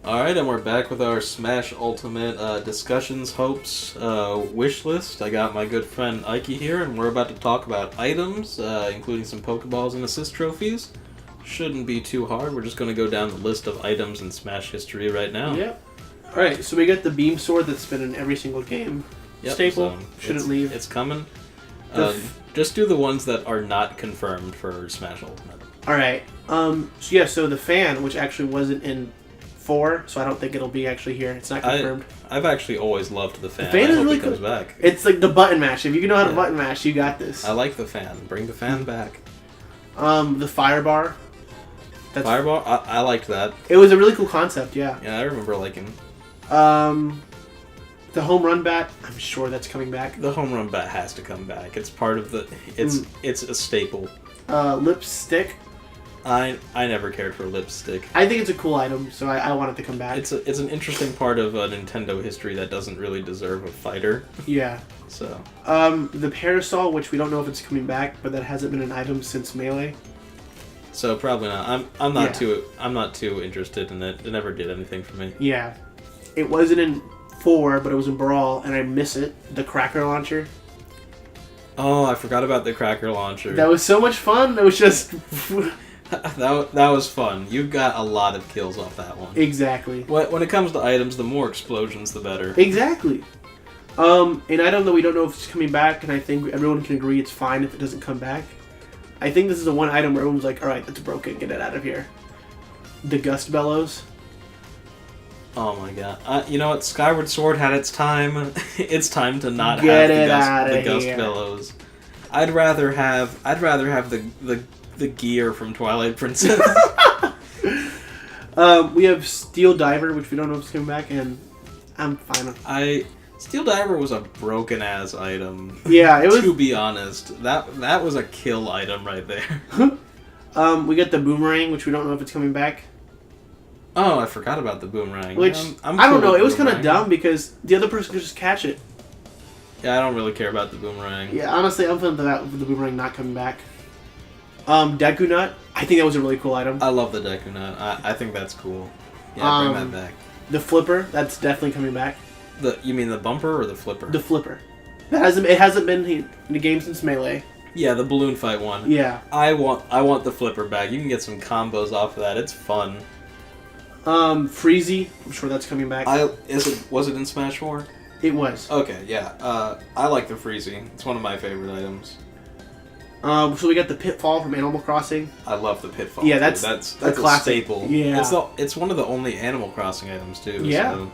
Alright, and we're back with our Smash Ultimate discussions, hopes, wish list. I got my good friend Ickye here, and we're about to talk about items, including some Pokeballs and assist trophies. Shouldn't be too hard. We're just going to go down the list of items in Smash history right now. Yep. Alright, so we got the beam sword that's been in every single game. Yep, Staple. so Shouldn't leave. It's coming. Just do the ones that are not confirmed for Smash Ultimate. Alright. So the fan, which actually wasn't in 4, so I don't think it'll be actually here. It's not confirmed. I've actually always loved the fan. The fan I is hope really it comes cool. back. It's like the button mash. If you know how to button mash, you got this. I like the fan. Bring the fan back. The fire bar. Fireball? I liked that. It was a really cool concept, yeah. Yeah, I remember liking. The home run bat, I'm sure that's coming back. The home run bat has to come back. It's part of the. It's a staple. Lipstick. I never cared for lipstick. I think it's a cool item, so I want it to come back. It's an interesting part of Nintendo history that doesn't really deserve a fighter. Yeah. So. The parasol, which we don't know if it's coming back, but that hasn't been an item since Melee. So probably not. I'm not too interested in it. It never did anything for me. Yeah. It wasn't in 4, but it was in Brawl, and I miss it. The cracker launcher. Oh, I forgot about the cracker launcher. That was so much fun. It was just that was fun. You got a lot of kills off that one. exactly. When it comes to items, the more explosions, the better. Exactly. An item that we don't know if it's coming back, and I think everyone can agree it's fine if it doesn't come back. I think this is the one item where everyone's like, alright, that's broken, get it out of here. The Gust Bellows. Oh my god. You know what? Skyward Sword had its time. It's time to not Get have it the Gust here. Bellows. I'd rather have the gear from Twilight Princess. We have Steel Diver, which we don't know if it's coming back, and I'm fine with Steel Diver was a broken ass item. Yeah, it was. To be honest, that was a kill item right there. We got the Boomerang, which we don't know if it's coming back. Oh, I forgot about the boomerang. Which, I'm I don't cool know, with it was kind of boomerang. dumb because the other person could just catch it. Yeah, I don't really care about the boomerang. Yeah, honestly, I'm feeling that with the Boomerang not coming back. Deku Nut, I think that was a really cool item. I love the Deku Nut. I think that's cool. Yeah, bring that back. The Flipper, that's definitely coming back. You mean the bumper or the flipper? The Flipper. It hasn't been in the game since Melee. Yeah, the balloon fight one. Yeah. I want the flipper back. You can get some combos off of that. It's fun. Freezy, I'm sure that's coming back. Was it in Smash 4? It was. Okay, yeah. I like the Freezy. It's one of my favorite items. So we got the Pitfall from Animal Crossing. I love the Pitfall. Yeah, too. that's a classic. staple. Yeah. It's one of the only Animal Crossing items too. Yeah.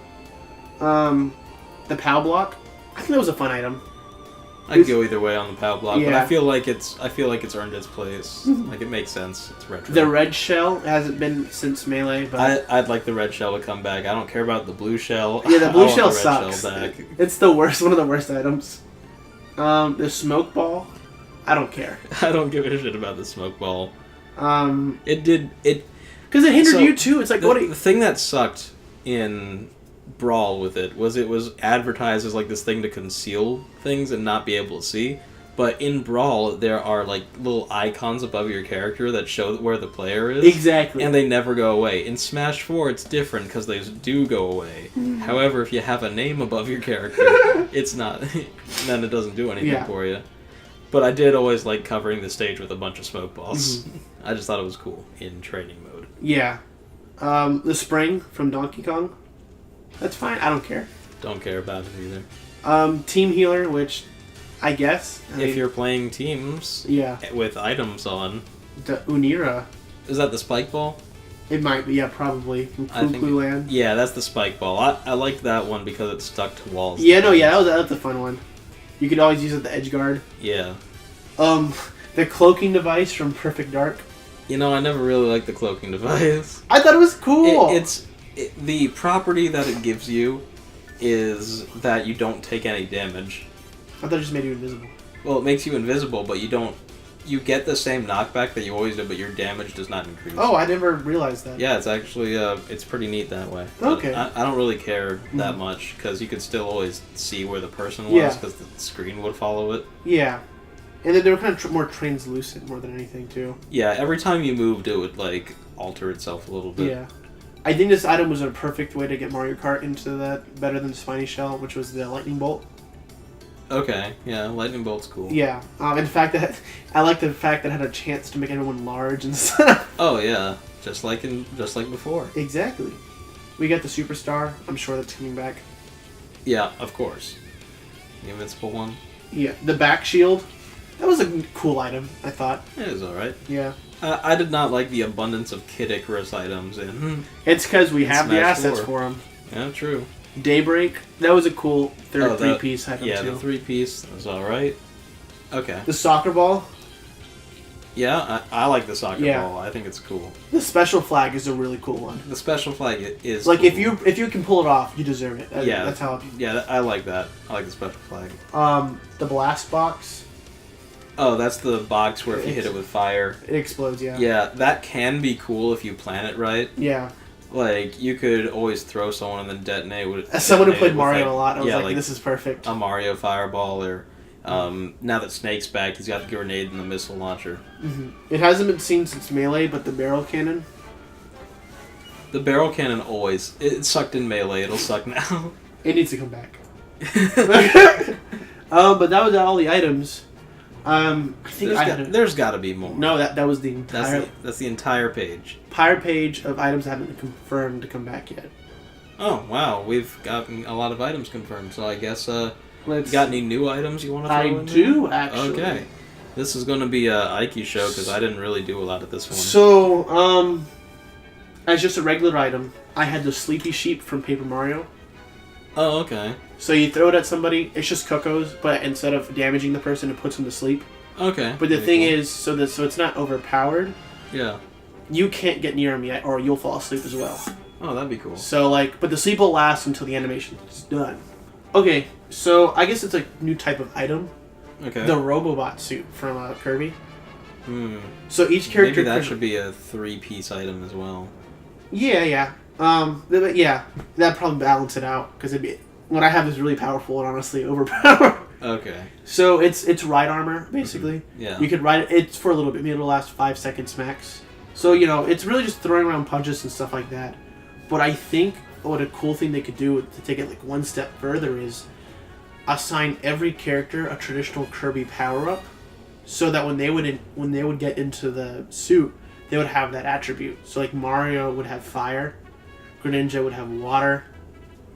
So. The POW Block, I think that was a fun item. I'd go either way on the POW block, but Yeah. I feel like it's earned its place. Like it makes sense. It's retro. The Red Shell hasn't been since Melee, but I'd like the red shell to come back. I don't care about the blue shell. yeah, the I blue want shell the red sucks. Shell back. It's the worst, one of the worst items. The Smoke Ball, I don't care. I don't give a shit about the smoke ball. Because It it hindered So, you too. It's like the thing that sucked in Brawl with it was advertised as like this thing to conceal things and not be able to see. But in Brawl, there are like little icons above your character that show where the player is. Exactly. And they never go away. In Smash 4, it's different because they do go away. However, if you have a name above your character, it's not. Then it doesn't do anything for you. But I did always like covering the stage with a bunch of smoke balls. I just thought it was cool in training mode. Yeah. The Spring from Donkey Kong, that's fine. I don't care. Don't care about it either. Team Healer, which I guess If you're playing teams with items on. the Unira, Is that the spike ball? it might be. Yeah, probably from I think Cuckoo Land. Yeah, that's the spike ball. I liked that one because it stuck to walls. Yeah, no, yeah, that's a fun one. You could always use it at the edge guard. Yeah. The cloaking device from Perfect Dark. You know, I never really liked the cloaking device. I thought it was cool. The property that it gives you is that you don't take any damage. I thought it just made you invisible. Well, it makes you invisible, but you don't. You get the same knockback that you always do, but your damage does not increase. Oh, I never realized that. Yeah, it's actually it's pretty neat that way. But Okay. I don't really care that much because you could still always see where the person was because the screen would follow it. Yeah. And then they were kind of more translucent more than anything, too. Yeah, every time you moved, it would like alter itself a little bit. Yeah. I think this item was a perfect way to get Mario Kart into that, better than the Spiny Shell, which was the Lightning Bolt. Okay, yeah, Lightning Bolt's cool. Yeah, in fact, that I like the fact that it had a chance to make everyone large and stuff. Oh yeah, just like before. Exactly. We got the Superstar. I'm sure that's coming back. Yeah, of course. The invincible one. Yeah, the back shield. That was a cool item, I thought. It was alright. Yeah. I did not like the abundance of Kid Icarus items in. It's because we have the Smash assets 4. for them. Yeah, true. Daybreak. That was a cool Oh, three-piece item, yeah, too. the 3-piece was alright. Okay. The soccer ball. Yeah, I like the soccer Yeah. ball. I think it's cool. The special flag is a really cool one. The special flag is Like, cool. if you can pull it off, you deserve it. Yeah. That's how... Yeah, I like that. I like the special flag. The blast box. Oh, that's the box where if you hit it with fire. It explodes, yeah. Yeah, that can be cool if you plan it right. Yeah. Like, you could always throw someone and then detonate with... As someone who detonate played with, Mario like, a lot, I was yeah, like, this is perfect. a Mario fireball, or now that Snake's back, he's got the grenade and the missile launcher. Mm-hmm. It hasn't been seen since Melee, but the barrel cannon. The barrel cannon always... It sucked in Melee, it'll suck now. It needs to come back. But that was all the items. I think There's got to be more. No, that was the entire That's the entire page. page of items that haven't been confirmed to come back yet. Oh, wow. We've gotten a lot of items confirmed, so I guess, you Let's. got any new items you want to throw I in do there? actually. Okay. This is going to be a Ickye show, because I didn't really do a lot of this one. So, as just a regular item, I had the Sleepy Sheep from Paper Mario. Oh, okay. So you throw it at somebody, it's just Coco's, but instead of damaging the person, it puts them to sleep. Okay. But the Pretty thing cool. is, so it's not overpowered. Yeah. You can't get near him yet, or you'll fall asleep as well. Oh, that'd be cool. So, but the sleep will last until the animation is done. Okay, so I guess it's a new type of item. Okay. The Robobot suit from Kirby. Hmm. So each character... Maybe that should be a 3-piece item as well. Yeah. Yeah, that'd probably balance it out, because what I have is really powerful and honestly overpowered. Okay. So it's ride armor, basically. Mm-hmm. Yeah. You could ride it. It's for a little bit. Maybe it'll last 5 seconds max. So, it's really just throwing around punches and stuff like that. But I think what a cool thing they could do to take it like one step further is assign every character a traditional Kirby power-up, so that when they would get into the suit, they would have that attribute. So like Mario would have fire, Greninja would have water.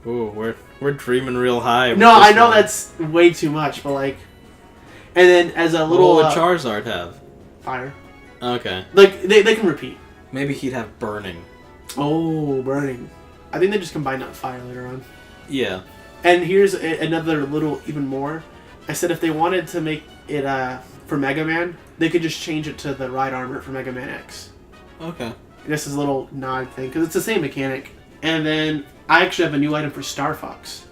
Ooh, we're dreaming real high. with No, this I know one. that's way too much, but like, and then as a little What would Charizard have? fire, Okay. like they can repeat. Maybe he'd have burning. Oh, burning! I think they just combine that with fire later on. Yeah. And here's another little even more. I said if they wanted to make it for Mega Man, they could just change it to the ride armor for Mega Man X. Okay. This is a little nod thing because it's the same mechanic. And then I actually have a new item for Star Fox.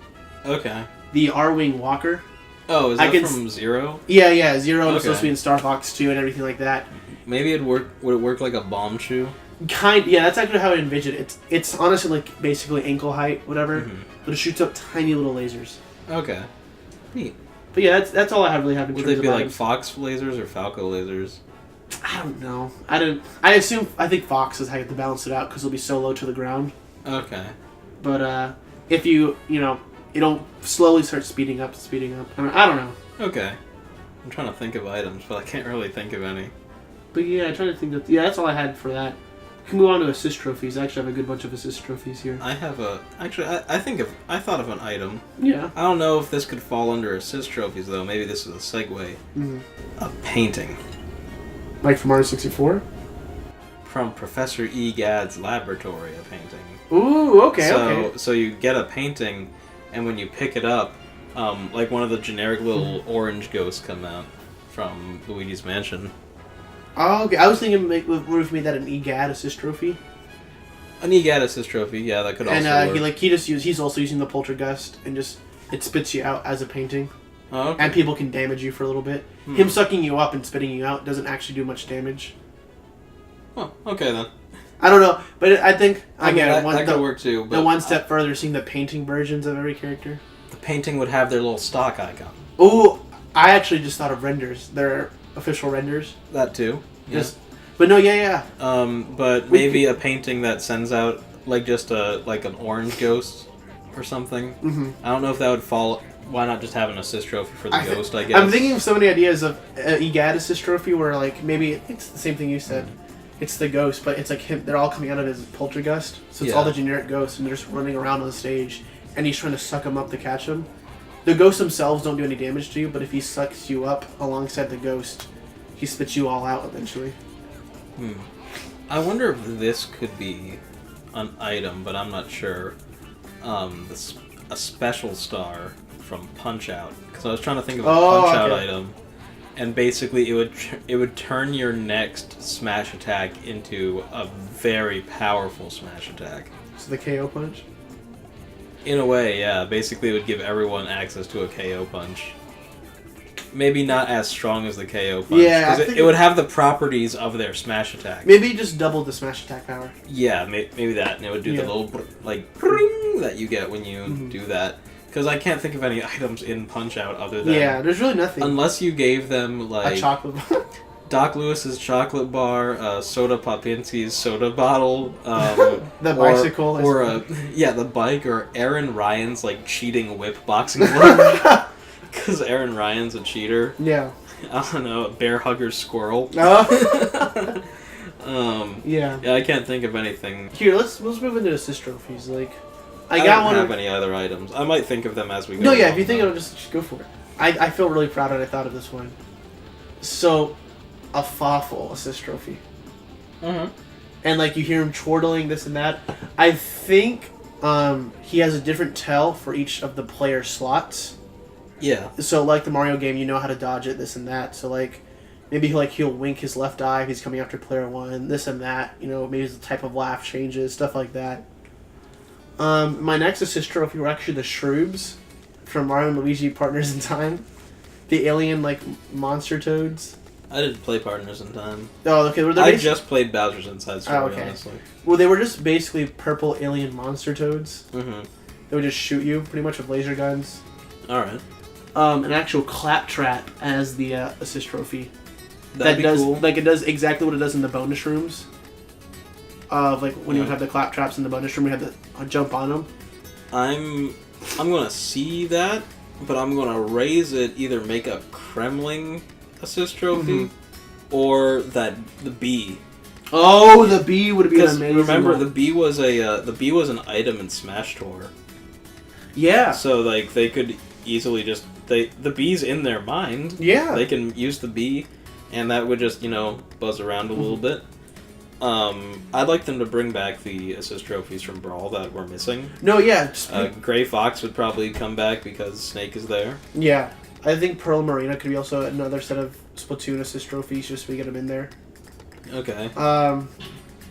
Okay. The R-Wing Walker. Oh, is I that can from Zero? Yeah. Zero was Okay. supposed to be in Star Fox 2 and everything like that. Maybe would it work like a bomb shoe? Yeah, that's actually how I envision it. It's honestly like basically ankle height, whatever. Mhm. But it shoots up tiny little lasers. Okay. Neat. But yeah, that's all I really have in Would terms they of be like items. Fox lasers or Falco lasers? I don't know. I think Fox is how you have to balance it out because it'll be so low to the ground. Okay. But if it'll slowly start speeding up. I don't know. Okay. I'm trying to think of items, but I can't really think of any. But yeah, I'm trying to think that's all I had for that. We can move on to assist trophies. I actually have a good bunch of assist trophies here. I have I thought of an item. Yeah. I don't know if this could fall under assist trophies though. Maybe this is a segue. Mm-hmm. A painting Like from Mario 64? from Professor E. Gadd's laboratory. A painting. Ooh, okay. So you get a painting, and when you pick it up, like one of the generic little orange ghosts come out from Luigi's Mansion. Oh, okay. I was thinking what if we made that an EGAD assist trophy? An EGAD assist trophy, yeah, that could also And work. he's also using the poltergust and just it spits you out as a painting. Oh, okay. And people can damage you for a little bit. Him sucking you up and spitting you out doesn't actually do much damage. Oh, okay then. I don't know, but I think I mean, again that could work too. But the one step further, seeing the painting versions of every character. the painting would have their little stock icon. Oh, I actually just thought of renders. They're official renders. That too. Yeah. But no, yeah. But maybe a painting that sends out like just an orange ghost or something. Mm-hmm. I don't know if that would fall. Why not just have an assist trophy for the ghost? I guess I'm thinking of so many ideas of Egad assist trophy where like maybe it's the same thing you said. It's the ghost, but it's like him. They're all coming out of his poltergust, so it's all the generic ghosts, and they're just running around on the stage, and he's trying to suck them up to catch them. The ghosts themselves don't do any damage to you, but if he sucks you up alongside the ghost, he spits you all out eventually. I wonder if this could be an item, but I'm not sure. A special star from Punch-Out, because I was trying to think of a Punch-Out item, and basically it would turn your next smash attack into a very powerful smash attack. So the KO punch? In a way, yeah. Basically, it would give everyone access to a KO punch. Maybe not as strong as the KO punch. Yeah, because it would have the properties of their smash attack. Maybe just double the smash attack power. Yeah, maybe that, and it would do the little pring that you get when you do that. Because I can't think of any items in Punch-Out other than... Yeah, there's really nothing. Unless you gave them, like... A chocolate bar. Doc Lewis's chocolate bar, Soda Popinski's soda bottle, the bicycle. The bike, or Aaron Ryan's, like, cheating whip boxing glove. Because Aaron Ryan's a cheater. Yeah. I don't know, a bear hugger squirrel. Yeah. Yeah, I can't think of anything. Here, let's move into assist trophies. Like, I don't have any other items. I might think of them as we go. No, yeah, if you think of it, just go for it. I feel really proud that I thought of this one. So, a Fawful assist trophy. Mm-hmm. And, like, you hear him chortling this and that. I think he has a different tell for each of the player slots. Yeah. So, like the Mario game, you know how to dodge it, this and that. So, like, maybe he'll wink his left eye if he's coming after player one, this and that. You know, maybe the type of laugh changes, stuff like that. My next assist trophy were actually the Shroobs from Mario and Luigi Partners in Time. The alien, like, monster toads. I didn't play Partners in Time. Oh, okay. I just played Bowser's Inside Story, honestly. Well, they were just basically purple alien monster toads. Mm-hmm. They would just shoot you, pretty much with laser guns. Alright. An actual Claptrap as the assist trophy. That'd be does cool. Like, it does exactly what it does in the bonus rooms. Like, when you would have the Claptraps in the bonus room, you have to jump on them. I'm gonna see that, but I'm gonna raise it, either make a Kremling assist trophy, or the bee. Oh, the bee would be amazing. Remember, the bee was an item in Smash Tour. Yeah. So like they could easily just the bee's in their mind. Yeah. They can use the bee, and that would just buzz around a little bit. I'd like them to bring back the assist trophies from Brawl that were missing. No, yeah. Gray Fox would probably come back because Snake is there. Yeah. I think Pearl Marina could be also another set of Splatoon assist trophies, just so we get them in there. Okay. I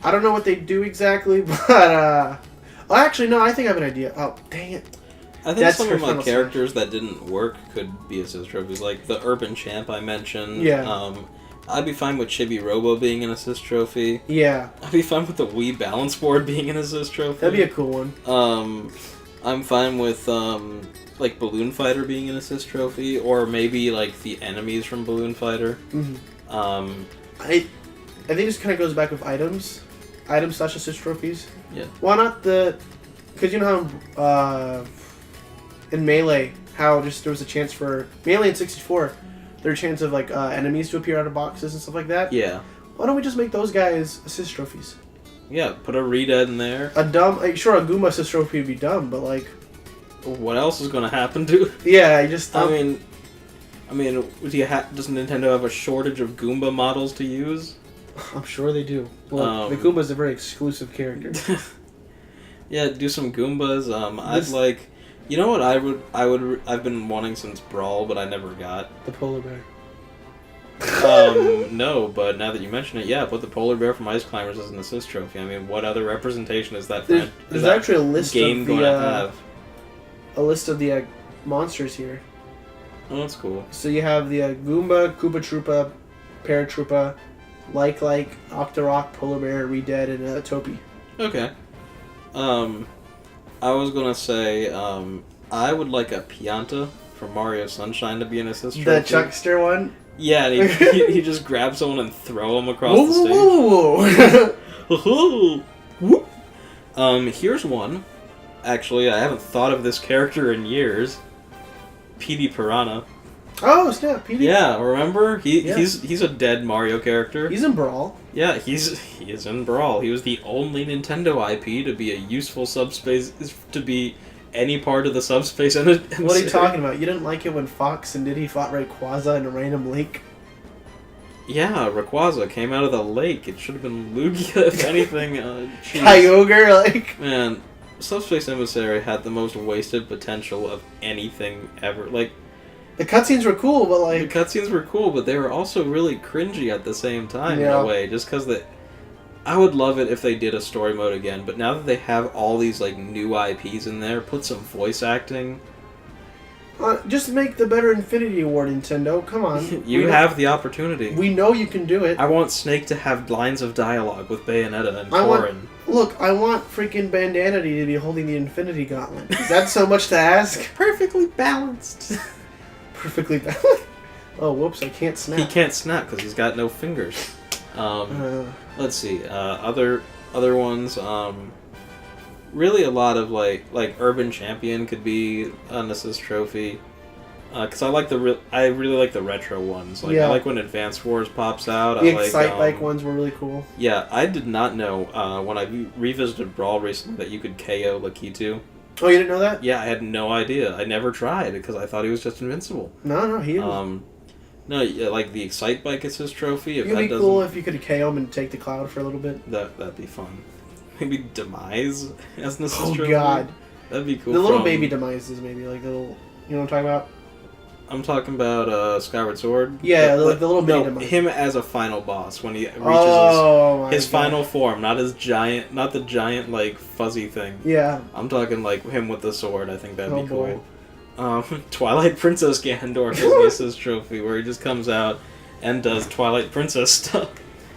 don't know what they do exactly, but actually, no, I think I have an idea. Oh, dang it. I think some of my characters that didn't work could be assist trophies, like the Urban Champ I mentioned. Yeah. I'd be fine with Chibi Robo being an assist trophy. Yeah. I'd be fine with the Wii Balance Board being an assist trophy. That'd be a cool one. I'm fine with like Balloon Fighter being an assist trophy, or maybe like the enemies from Balloon Fighter. Mm-hmm. I think this kind of goes back with items / assist trophies. Yeah. Why not because you know how in Melee, how just there was a chance for Melee in 64, there were a chance of like enemies to appear out of boxes and stuff like that. Yeah. Why don't we just make those guys assist trophies? Yeah, put a Redead in there. A Goomba assist trophy would be dumb, but like, what else is going to happen to? Yeah, I just. I mean, does Nintendo have a shortage of Goomba models to use? I'm sure they do. Well, the Goomba's a very exclusive character. Yeah, do some Goombas. I'd like. You know what I've been wanting since Brawl, but I never got? The polar bear. No, but now that you mention it, yeah, put the polar bear from Ice Climbers as an assist trophy. I mean, what other representation is that? There's actually a list game of going to have? A list of the monsters here. Oh, that's cool. So you have the Goomba, Koopa Troopa, Paratroopa, Like, Octorok, Polar Bear, Redead, and Topi. Okay. I was gonna say, I would like a Pianta from Mario Sunshine to be an assist trophy. The Chuckster one? Yeah, and he just grabs someone and throw him across the stage. Whoa! Here's one. Actually, I haven't thought of this character in years. PD Piranha. Oh snap! PD. Yeah, remember? Yeah. He's a dead Mario character. He's in Brawl. Yeah, he is in Brawl. He was the only Nintendo IP to be a useful subspace, to be any part of the subspace. What are you talking about? You didn't like it when Fox and Diddy fought Rayquaza in a random lake? Yeah, Rayquaza came out of the lake. It should have been Lugia, if anything. Kyogre, like... Man, Subspace Emissary had the most wasted potential of anything ever. Like, the cutscenes were cool, but like... the cutscenes were cool, but they were also really cringy at the same time, in a way. Just because I would love it if they did a story mode again, but now that they have all these, like, new IPs in there, put some voice acting... just make the better Infinity War, Nintendo. Come on. You have the opportunity. We know you can do it. I want Snake to have lines of dialogue with Bayonetta and Corrin. I want freaking Bandanity to be holding the Infinity Gauntlet. Is that so much to ask? Perfectly balanced. Perfectly balanced? Oh, whoops, I can't snap. He can't snap because he's got no fingers. Let's see. Other ones. Really, a lot of like Urban Champion could be an assist trophy, because I really like the retro ones. Like, I like when Advance Wars pops out. The Excite Bike ones were really cool. Yeah, I did not know when I revisited Brawl recently that you could KO Lakitu. Oh, you didn't know that? Yeah, I had no idea. I never tried because I thought he was just invincible. No, he is. No, yeah, like the Excite Bike assist trophy. It'd be cool if you could KO him and take the cloud for a little bit. That'd be fun. Maybe Demise as an assist trophy. Oh god, that'd be cool. The little baby Demises, maybe like the little. You know what I'm talking about? I'm talking about Skyward Sword. Yeah, the little baby Demise. Him as a final boss when he reaches his final form, not the giant like fuzzy thing. Yeah. I'm talking like him with the sword. I think that'd be cool. Twilight Princess Ganondorf is the assist trophy where he just comes out and does Twilight Princess stuff.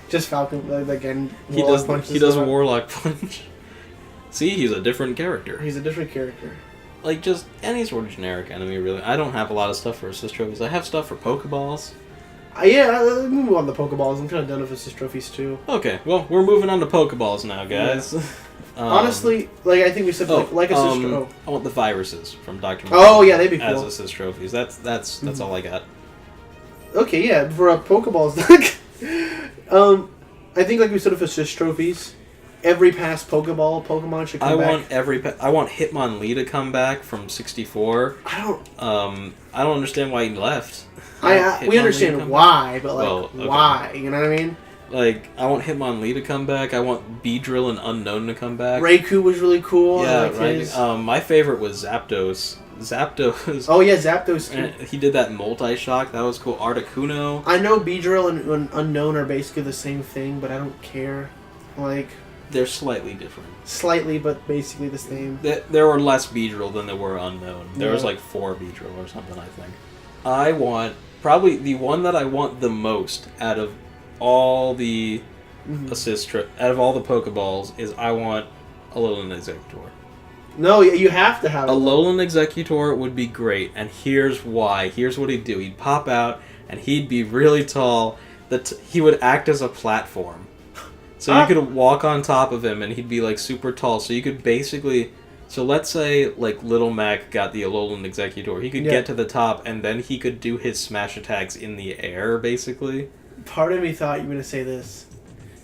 Just Falcon, again. He does Warlock Punch. See, he's a different character. He's a different character. Like, just any sort of generic enemy, really. I don't have a lot of stuff for assist trophies. I have stuff for Pokeballs. Yeah, let's move on to Pokeballs. I'm kind of done with assist trophies, too. Okay, well, we're moving on to Pokeballs now, guys. Yeah. Honestly, I think we said, assist trophies. I want the viruses from Dr. Oh, yeah, they'd be cool. As assist trophies. That's all I got. Okay, yeah, for Pokeballs... I think like we said with assist trophies, every past Pokemon should come back. I want Hitmonlee to come back from 64. I don't understand why he left. We understand why, but why? You know what I mean? Like, I want Hitmonlee to come back. I want Beedrill and Unknown to come back. Raikou was really cool. Yeah, right. My favorite was Zapdos. Oh yeah, Zapdos too. He did that multi-shock. That was cool. Articuno. I know Beedrill and Unknown are basically the same thing, but I don't care. Like, they're slightly different. Slightly, but basically the same. There were less Beedrill than there were Unknown. There was like 4 Beedrill or something, I think. I want probably the one that I want the most out of all the out of all the Pokeballs is I want Alolan Executor. No, you have to have it. Alolan Executor would be great, and here's why. Here's what he'd do. He'd pop out, and he'd be really tall. He would act as a platform. So you could walk on top of him, and he'd be, like, super tall. So you could basically... So let's say, like, Little Mac got the Alolan Executor. He could get to the top, and then he could do his smash attacks in the air, basically. Part of me thought you were going to say this.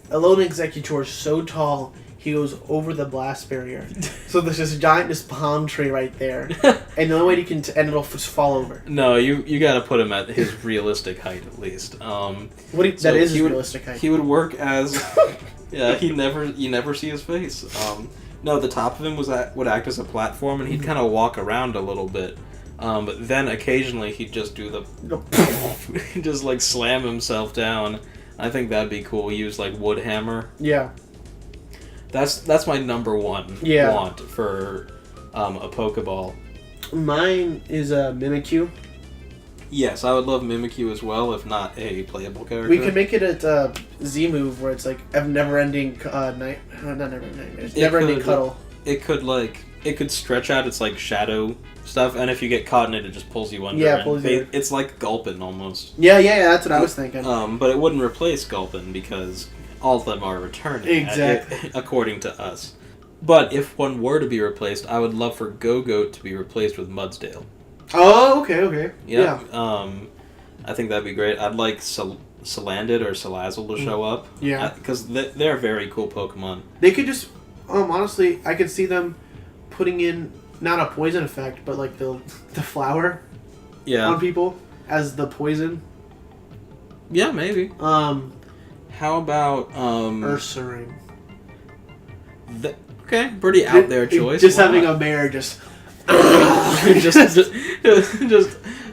Alolan Executor is so tall... He goes over the blast barrier. So there's this giant palm tree right there. And the only way you can... and it'll just fall over. No, you gotta put him at his realistic height, at least. That is his realistic height. He would work as... yeah, you never see his face. No, the top of him would act as a platform, and he'd kind of walk around a little bit. But then occasionally he'd just do the... he'd just, like, slam himself down. I think that'd be cool. Use, like, wood hammer. Yeah. That's my number one want for a Pokeball. Mine is a Mimikyu. Yes, I would love Mimikyu as well, if not a playable character. We could make it at Z-Move, where it's like a never-ending never-ending cuddle. It could stretch out its like shadow stuff, and if you get caught in it, it just pulls you under. Yeah, pulls you. It's like Gulpin almost. Yeah, that's what I was thinking. But it wouldn't replace Gulpin because all of them are returning. Exactly. According to us. But if one were to be replaced, I would love for Go-Goat to be replaced with Mudsdale. Oh, okay. Yeah. I think that'd be great. I'd like Salandit or Salazzle to show up. Yeah. Because they're very cool Pokemon. They could just, honestly, I could see them putting in, not a poison effect, but like the flower on people as the poison. Yeah, maybe. How about Ursaring? Okay, pretty out there choice. Just having a bear just just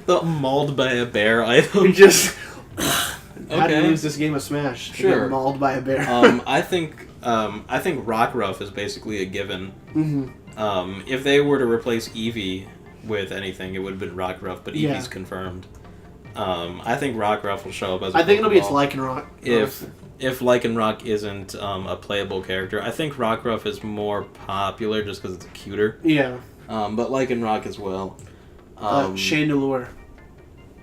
the mauled by a bear item. Just how do you Okay. lose this game of Smash? To Sure. get mauled by a bear. I think Rockruff is basically a given. Mm-hmm. If they were to replace Eevee with anything, it would have been Rockruff, but Eevee's Yeah. confirmed. I think Rockruff will show up as a I think it'll be its Pokeball. Lycanroc. If Lycanroc isn't a playable character, I think Rockruff is more popular just because it's cuter. Yeah. But Lycanroc as well. Chandelure.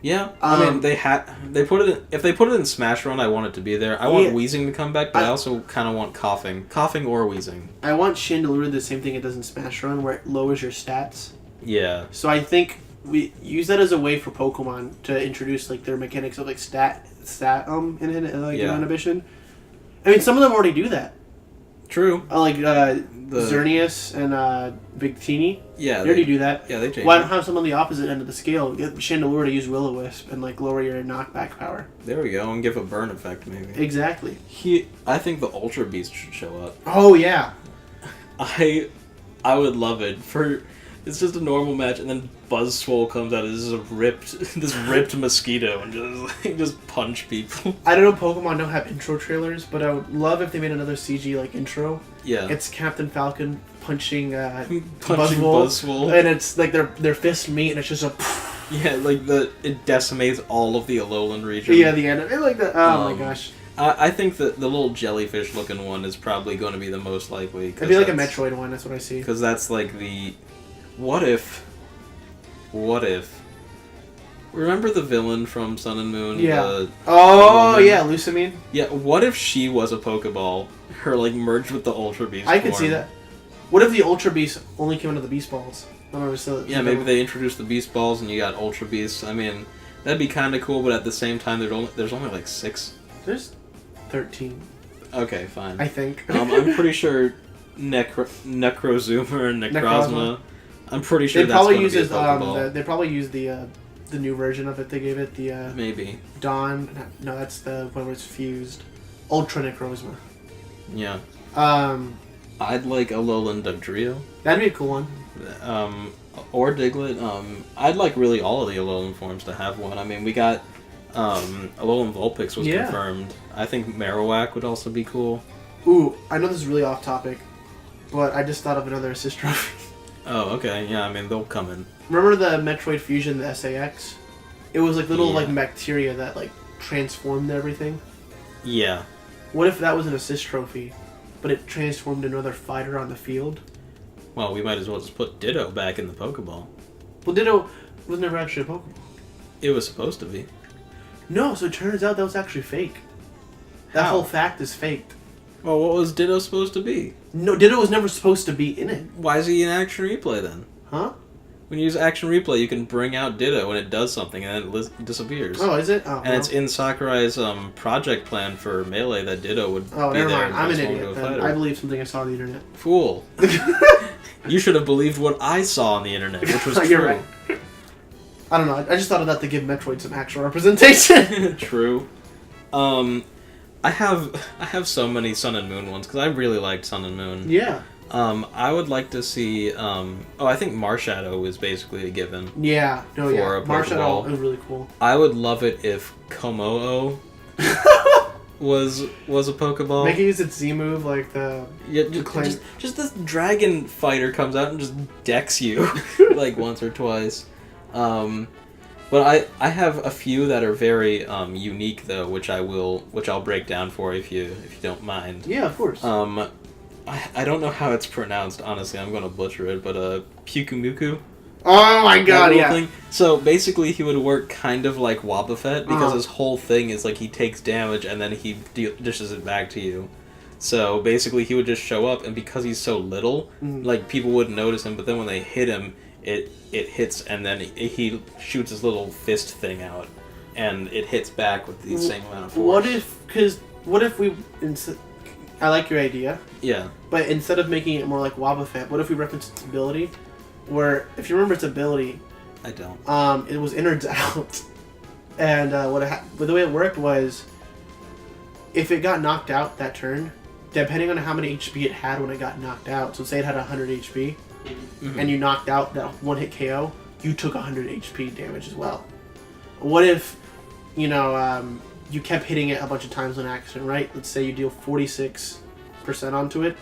Yeah, I mean they put it in, if they put it in Smash Run, I want it to be there. I want Wheezing to come back, but I also kind of want Coughing or Wheezing. I want Chandelure the same thing it does in Smash Run, where it lowers your stats. Yeah. So I think we use that as a way for Pokemon to introduce like their mechanics of like stat inhibition. I mean, some of them already do that. True. Like Xerneas and Victini. Yeah. They already do that. Yeah, they change. Why don't have some on the opposite end of the scale? Get Chandelure to use Will-O-Wisp and like lower your knockback power. There we go, and give a burn effect maybe. Exactly. I think the Ultra Beast should show up. Oh yeah. I would love it for. It's just a normal match, and then Buzzswole comes out as this ripped mosquito and just punch people. I don't know. Pokemon don't have intro trailers, but I would love if they made another CG like intro. Yeah. It's Captain Falcon punching Buzzswole, and it's like their fist meet, and it's just a. Yeah, like it decimates all of the Alolan region. Yeah, the end. I like that. Oh my gosh. I think that the little jellyfish looking one is probably going to be the most likely. It'd be like a Metroid one. That's what I see. Because that's like the. What if? Remember the villain from Sun and Moon? Yeah. Yeah, Lucamine. Yeah. What if she was a Pokeball? Her like merged with the Ultra Beast. I could see that. What if the Ultra Beast only came into the Beast Balls? Yeah, maybe they introduced the Beast Balls and you got Ultra Beasts. I mean, that'd be kind of cool, but at the same time, there's only like 6. There's 13. Okay, fine. I think. I'm pretty sure Necrozoomer and Necrozma. I'm pretty sure they that's probably going to be a Pokeball. they probably use the new version of it. They gave it the maybe Dawn. No, that's the one where it's fused. Ultra Necrozma. Yeah. I'd like Alolan Dugtrio. That'd be a cool one. Or Diglett. I'd like really all of the Alolan forms to have one. I mean, we got Alolan Vulpix was confirmed. I think Marowak would also be cool. Ooh, I know this is really off topic, but I just thought of another assist trophy. Oh, okay. Yeah, I mean, they'll come in. Remember the Metroid Fusion, the SAX? It was like little like bacteria that like transformed everything. Yeah. What if that was an assist trophy, but it transformed another fighter on the field? Well, we might as well just put Ditto back in the Pokeball. Well, Ditto was never actually a Pokeball. It was supposed to be. No, so it turns out that was actually fake. That whole fact is faked. Well, what was Ditto supposed to be? No, Ditto was never supposed to be in it. Why is he in Action Replay then? Huh? When you use Action Replay, you can bring out Ditto when it does something, and then it disappears. Oh, is it? Oh, and it's in Sakurai's project plan for Melee that Ditto would be never there. mind. I'm an transform idiot. into a Then. fighter. I believe something I saw on the internet. Fool. You should have believed what I saw on the internet, which was true. You're right. I don't know. I just thought of that to give Metroid some actual representation. True. I have so many Sun and Moon ones because I really liked Sun and Moon. Yeah. I would like to see. I think Marshadow is basically a given. Yeah. No. For Yeah. a Marshadow Pokeball. is really cool. I would love it if Komo-o was a Pokeball. Make it use its Z move like the. Yeah, just this dragon fighter comes out and just decks you like once or twice. But I have a few that are very unique though, which I'll break down for you if you don't mind. Yeah, of course. I don't know how it's pronounced, honestly. I'm going to butcher it, but Pyukumuku. Oh my god, yeah. Thing. So basically, he would work kind of like Wobbuffet because his whole thing is like he takes damage and then he dishes it back to you. So basically, he would just show up, and because he's so little, like people wouldn't notice him. But then when they hit him, it hits, and then he shoots his little fist thing out, and it hits back with the same amount of force. What if we? I like your idea. Yeah. But instead of making it more like Wobbuffet, what if we reference its ability? Where, if you remember its ability, I don't. It was innards out, and but the way it worked was, if it got knocked out that turn, depending on how many HP it had when it got knocked out, so say it had 100 HP, and you knocked out that one hit KO, you took 100 HP damage as well. What if, you kept hitting it a bunch of times on accident, right? Let's say you deal 46% onto it.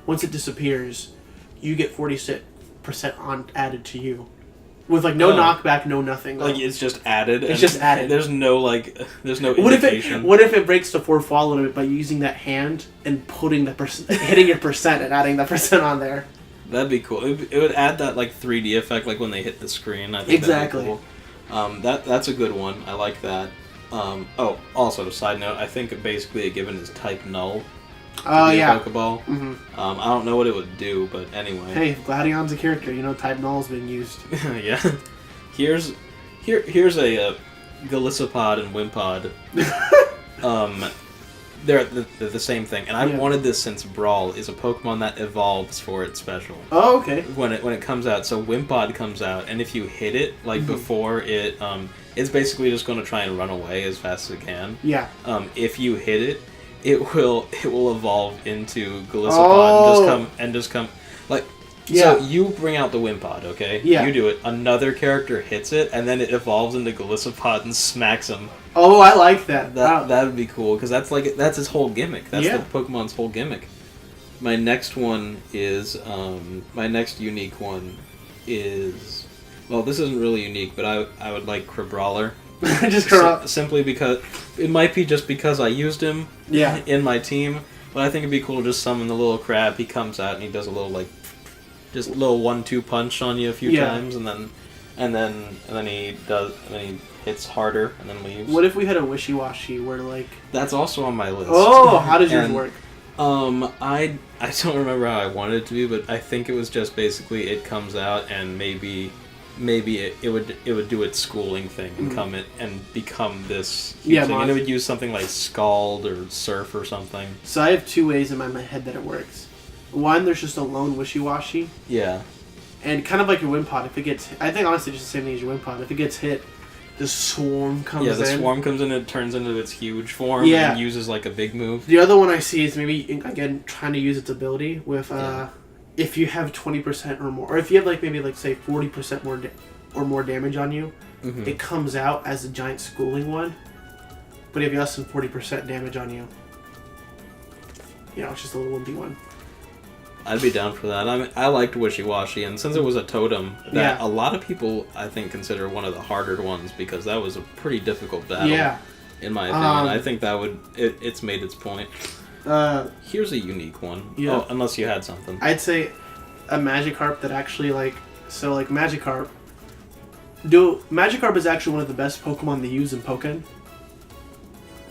Once it disappears, you get 46% added to you. With no knockback, no nothing. Like it's just added. It's just added. There's no indication. What if it breaks the fourth wall limit by using that hand and putting hitting your percent and adding the percent on there? That'd be cool. It would add that 3D effect when they hit the screen. I think exactly. That'd be cool. That's a good one. I like that. Also, side note, I think basically a given is type null. Oh yeah. Pokeball. Mm-hmm. I don't know what it would do, but anyway. Hey, Gladion's a character. Type null's been used. Yeah. Here's a Golisopod and Wimpod. They're the same thing, and I've wanted this since Brawl. Is a Pokemon that evolves for its special. Oh, okay. When it comes out, so Wimpod comes out, and if you hit it before it, it's basically just going to try and run away as fast as it can. Yeah. If you hit it, it will evolve into Golisopod and just come. So you bring out the Wimpod, okay? Yeah. You do it. Another character hits it, and then it evolves into Golisopod and smacks him. Oh, I like that. That would be cool, because that's its whole gimmick. That's the Pokemon's whole gimmick. My next one is my next unique one is, well, this isn't really unique, but I would like Crabrawler. Just simply because it might be just because I used him in my team, but I think it'd be cool to just summon the little crab. He comes out and he does a little just a little 1-2 punch on you a few times, and then he hits harder and then leaves. What if we had a wishy-washy where That's also on my list. Oh, how does yours work? I don't remember how I wanted it to be, but I think it was just basically it comes out and maybe it would do its schooling thing and come in and become this huge thing. And it would use something like Scald or Surf or something. So I have two ways in my head that it works. One, there's just a lone wishy-washy. Yeah. And kind of like your Wimpod, if it gets... I think honestly just the same thing as your Wimpod. If it gets hit, the swarm comes in. Yeah, the swarm comes in and it turns into its huge form and uses a big move. The other one I see is maybe, again, trying to use its ability with... if you have 20% or more, or if you have say 40% more or more damage on you, it comes out as a giant schooling one. But if you have less than 40% damage on you, it's just a little wimpy one. I'd be down for that. I liked Wishy-Washy, and since it was a totem, that a lot of people I think consider one of the harder ones because that was a pretty difficult battle. Yeah. In my opinion, I think that it's made its point. Here's a unique one. Yeah. Oh, unless you had something. I'd say a Magikarp that actually Magikarp. Magikarp is actually one of the best Pokemon to use in Pokken.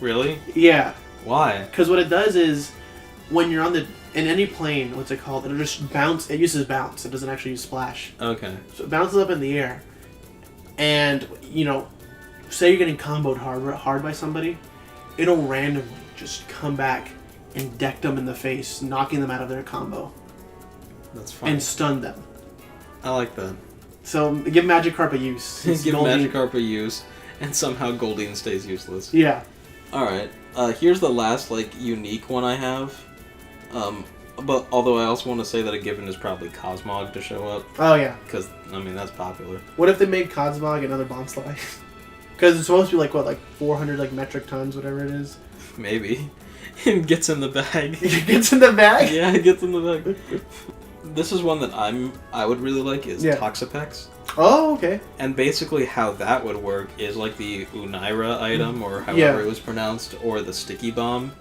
Really? Yeah. Why? Because what it does is, when you're in any plane, what's it called? It'll just bounce. It uses bounce. It doesn't actually use splash. Okay. So it bounces up in the air, and say you're getting comboed hard by somebody, it'll randomly just come back and deck them in the face, knocking them out of their combo. That's fine. And stun them. I like that. So give Magikarp a use. Give Magikarp a use, and somehow Goldeen stays useless. Yeah. Alright. Here's the last unique one I have. But although I also want to say that a given is probably Cosmog to show up. Oh yeah. Because that's popular. What if they made Cosmog another Bonsly? Because it's supposed to be 400 metric tons, whatever it is. Maybe. It gets in the bag. It gets in the bag? Yeah, it gets in the bag. This is one that I would really like is Toxapex. Oh, okay. And basically how that would work is the Unaira item, or however it was pronounced, or the Sticky Bomb.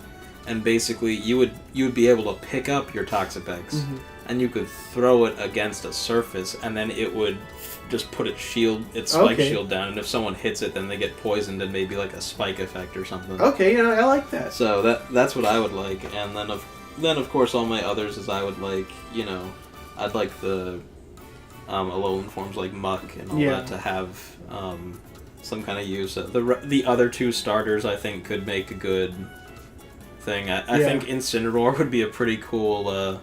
And basically you would be able to pick up your Toxapex, and you could throw it against a surface, and then it would just put its spike shield down, and if someone hits it, then they get poisoned and maybe a spike effect or something. Okay, I like that. So that's what I would like, and then then of course all my others is I would like, I'd like the Alolan forms like Muck and all that to have some kind of use. The other two starters I think could make a good thing. I think Incineroar would be a pretty cool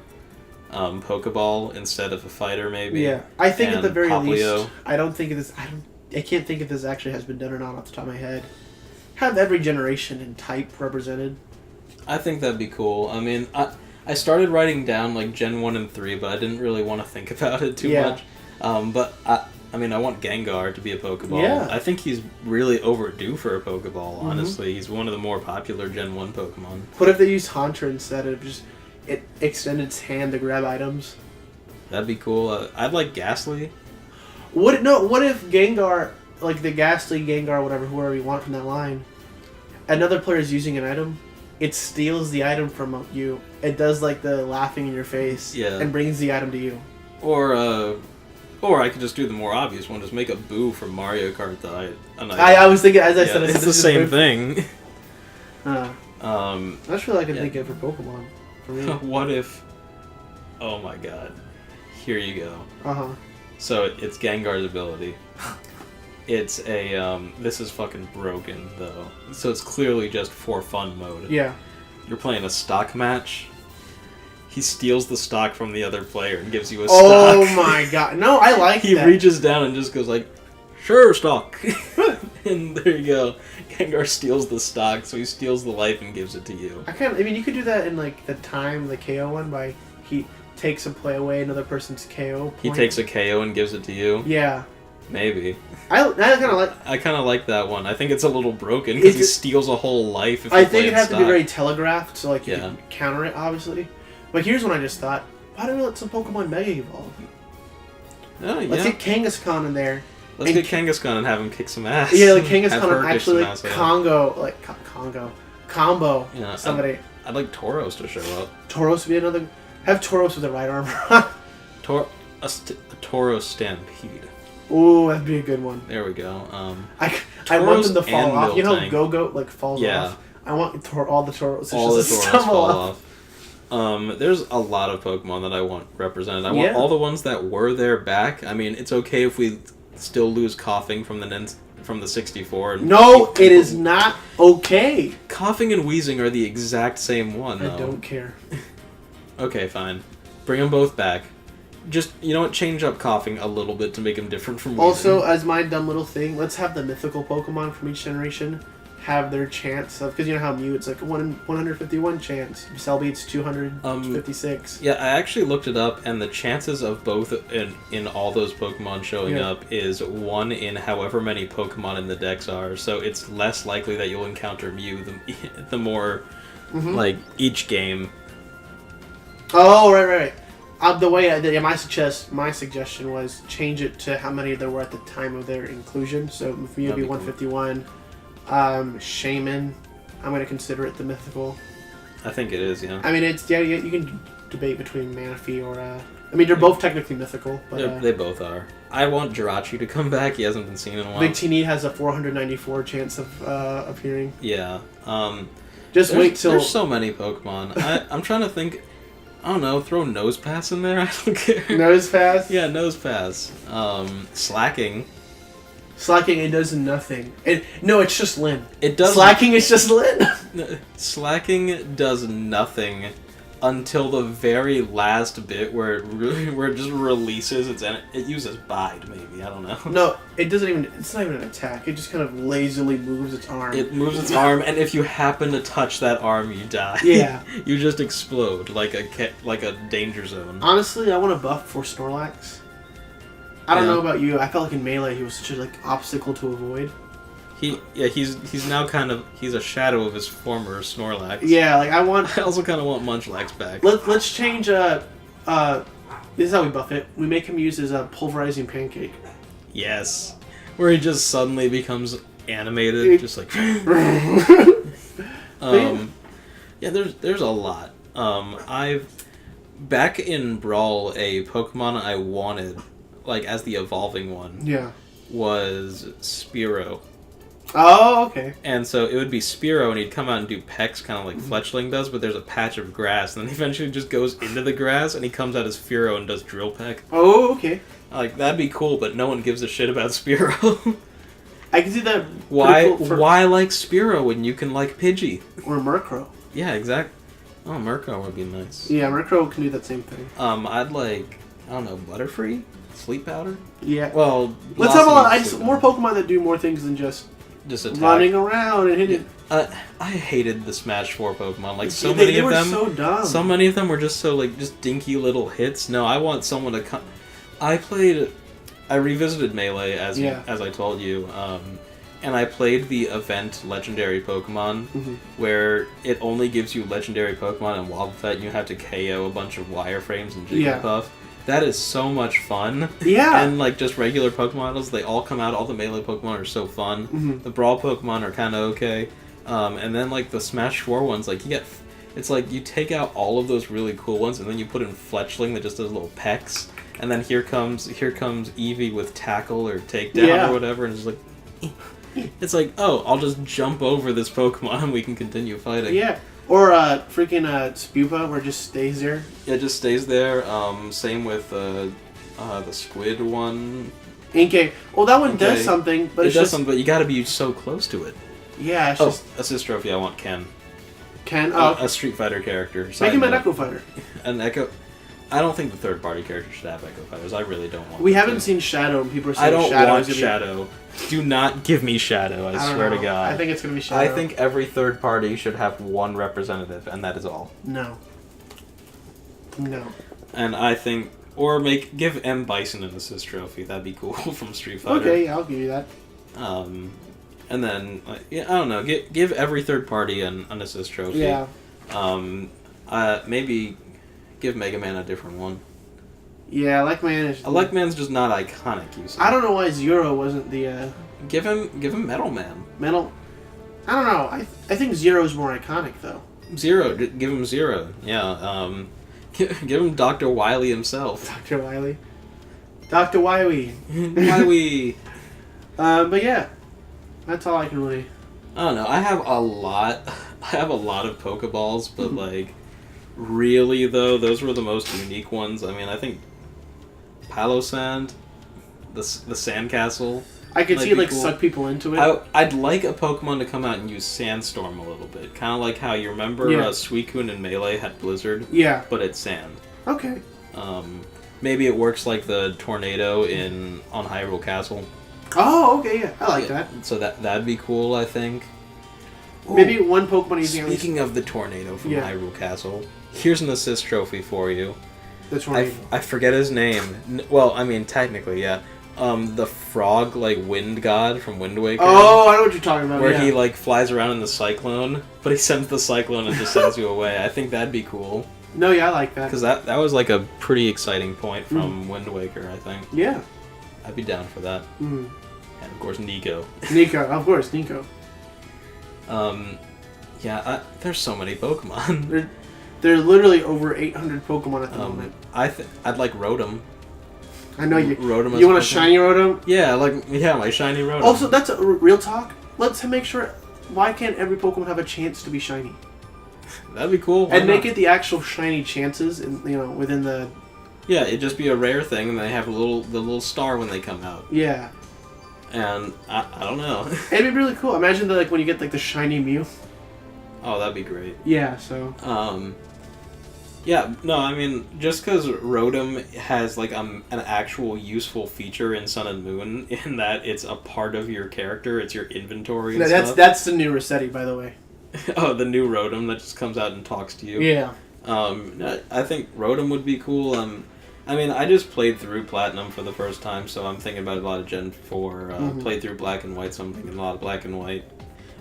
Pokeball instead of a fighter, maybe. Yeah, I think at the very Poplio. least, I can't think if this actually has been done or not off the top of my head. Have every generation and type represented. I think that'd be cool. I mean, I started writing down like Gen 1 and 3, but I didn't really want to think about it too much. But I mean, I want Gengar to be a Pokeball. Yeah. I think he's really overdue for a Pokeball, honestly. He's one of the more popular Gen 1 Pokemon. What if they used Haunter instead of just it extended its hand to grab items? That'd be cool. I'd like Ghastly. What if Gengar, like the Ghastly, Gengar, whoever you want from that line, another player is using an item, it steals the item from you. It does like the laughing in your face and brings the item to you. Or I could just do the more obvious one, just make a Boo from Mario Kart. I was thinking, as I said, it's the same thing. That's really all I can think of for Pokemon. For me. What if... Oh my god. Here you go. Uh-huh. So it's Gengar's ability. It's a, this is fucking broken, though. So it's clearly just for fun mode. Yeah. You're playing a stock match. He steals the stock from the other player and gives you a stock. Oh my god. No, I like that. He that. reaches down and just goes like, sure, stock. And there you go. Gengar steals the stock, so he steals the life and gives it to you. I mean, you could do that in like the KO one by he takes a play away another person's KO point. He takes a KO and gives it to you? Yeah. Maybe. I kind of like that one. I think it's a little broken because he steals a whole life. If I think it has to be very telegraphed, so like you can counter it, obviously. But here's what I just thought: why don't we let some Pokemon Mega Evolve? Oh yeah. Let's get Kangaskhan in there. Let's get Kangaskhan and have him kick some ass. Yeah, like Kangaskhan actually like combo somebody. I'd like Tauros to show up. Tauros would be another. Have Tauros with the right arm. A Tauros Stampede. Ooh, that'd be a good one. There we go. I want them to fall off. You know how Go-Go like falls off? I want all the Tauros to fall off. There's a lot of Pokemon that I want represented. I want all the ones that were there back. I mean, it's okay if we still lose Coughing from the 64. No, it is not okay. Coughing and Wheezing are the exact same one, though. I don't care. Okay, fine. Bring them both back. Just, you know what, change up Coughing a little bit to make him different from Wheezing. Also, as my dumb little thing, let's have the mythical Pokemon from each generation have their chance of, because you know how Mew, it's like 151 chance. Celebi, it's 256. Yeah, I actually looked it up, and the chances of both in all those Pokemon showing up is 1 in however many Pokemon in the dex are, so it's less likely that you'll encounter Mew the more, like, each game. Oh, right. My suggestion was change it to how many there were at the time of their inclusion. So for me, it would be 151. Shaman, I'm going to consider it the mythical. I think it is, yeah. I mean, you can debate between Manaphy or... I mean, they're both technically mythical, but... They both are. I want Jirachi to come back. He hasn't been seen in a while. Big T-Need has a 494 chance of appearing. Yeah. Wait till... There's so many Pokemon. I'm trying to think... I don't know, throw Nosepass in there? I don't care. Nosepass? Yeah, Nosepass. Slacking. Slacking, it does nothing. It's just Lyn. It does. Slacking is just Lyn. Slacking does nothing until the very last bit where it just releases its and it uses Bide, maybe. I don't know. No, it doesn't even. It's not even an attack. It just kind of lazily moves its arm. It moves its arm, and if you happen to touch that arm, you die. Yeah. You just explode like a danger zone. Honestly, I want to buff for Snorlax. I don't know about you. I felt like in Melee he was such a obstacle to avoid. He's now he's a shadow of his former Snorlax. Yeah, I also kind of want Munchlax back. Let's change this is how we buff it. We make him use his pulverizing pancake. Yes. Where he just suddenly becomes animated, just like there's a lot. Back in Brawl, a Pokemon I wanted as the evolving one. Yeah. Was Spearow. Oh, okay. And so it would be Spearow, and he'd come out and do pecks, kind of like Fletchling does, but there's a patch of grass, and then he eventually just goes into the grass, and he comes out as Fearow and does drill peck. Oh, okay. Like, that'd be cool, but no one gives a shit about Spearow. I can see that. Why Cool for... why like Spearow when you can like Pidgey? Or Murkrow. Yeah, exactly. Oh, Murkrow would be nice. Yeah, Murkrow can do that same thing. I'd like, I don't know, Butterfree? Sleep Powder? Yeah. Well, let's have a lot. More Pokemon that do more things than just attack. Running around and hitting. I hated the Smash 4 Pokemon. Like, so they many of were them. So dumb. So many of them were just so, like, just dinky little hits. No, I want someone to come. I revisited Melee, as I told you, and I played the event Legendary Pokemon, where it only gives you Legendary Pokemon and Wobbuffet, and you have to KO a bunch of wireframes and Jigglypuff. Yeah. That is so much fun. Yeah. And, like, just regular Pokemon models, they all come out. All the Melee Pokemon are so fun. The Brawl Pokemon are kind of okay. And then, like, the Smash 4 ones, like, it's like you take out all of those really cool ones, and then you put in Fletchling that just does little pecks. And then here comes Eevee with Tackle or Takedown or whatever, and it's like... It's like, oh, I'll just jump over this Pokemon and we can continue fighting. Yeah. Or freaking Spupa, where it just stays there. Yeah, it just stays there. Same with the Squid one. Inkay. Well, that one does something, but it does something, but you gotta be so close to it. Yeah, it's just... Assist Trophy, I want Ken. Ken? Oh. A Street Fighter character. Make him an Echo Fighter. An Echo... I don't think the third-party character should have Echo Fighters. I really don't want We haven't seen Shadow, and people are saying Shadow. I don't want Shadow. Be... Do not give me Shadow, I swear to God. I think it's going to be Shadow. I think every third party should have one representative, and that is all. No. And I think... Or give M. Bison an assist trophy. That'd be cool from Street Fighter. Okay, yeah, I'll give you that. And then, I don't know, give every third party an assist trophy. Yeah. Maybe... Give Mega Man a different one. Yeah, Like Man's just not iconic, you see. I don't know why Zero wasn't the... Give him Metal Man. Metal... I don't know. I think Zero's more iconic, though. Zero. Give him Zero. Yeah, give him Dr. Wily himself. Dr. Wily. Dr. Wily. Wily. But yeah. That's all I can really... I don't know. I have a lot of Pokeballs, but, like... Really, though, those were the most unique ones. I mean, I think Palo Sand, the Sandcastle. I could see it, like, cool. Suck people into it. I'd like a Pokemon to come out and use Sandstorm a little bit. Kind of like how you remember Suicune in Melee had Blizzard. Yeah. But it's sand. Okay. Maybe it works like the Tornado on Hyrule Castle. Oh, okay, yeah. I like that. So that'd be cool, I think. Maybe one Pokemon using... Speaking of the Tornado from Hyrule Castle... Here's an assist trophy for you. The Tornado. I forget his name. Well, I mean, technically, yeah. The frog, like, wind god from Wind Waker. Oh, I know what you're talking about, Where he, like, flies around in the cyclone, but he sends the cyclone and just sends you away. I think that'd be cool. No, yeah, I like that. Because that was, like, a pretty exciting point from Wind Waker, I think. Yeah. I'd be down for that. And, of course, Nico. Nico, of course, Nico. Yeah, there's so many Pokemon. There are literally over 800 Pokemon at the moment. I'd like Rotom. I know you. Rotom. You want a shiny Rotom? Yeah, my shiny Rotom. Also, that's a real talk. Let's make sure. Why can't every Pokemon have a chance to be shiny? That'd be cool. And make it the actual shiny chances, within the. Yeah, it'd just be a rare thing, and they have the little star when they come out. Yeah. And I don't know. It'd be really cool. Imagine that, when you get the shiny Mew. Oh, that'd be great. Yeah. So. Yeah, no, I mean, just because Rotom has, an actual useful feature in Sun and Moon, in that it's a part of your character, it's your inventory and stuff. That's the new Rossetti, by the way. Oh, the new Rotom that just comes out and talks to you. Yeah. I think Rotom would be cool. I mean, I just played through Platinum for the first time, so I'm thinking about a lot of Gen 4. Played through Black and White, so I'm thinking a lot of Black and White.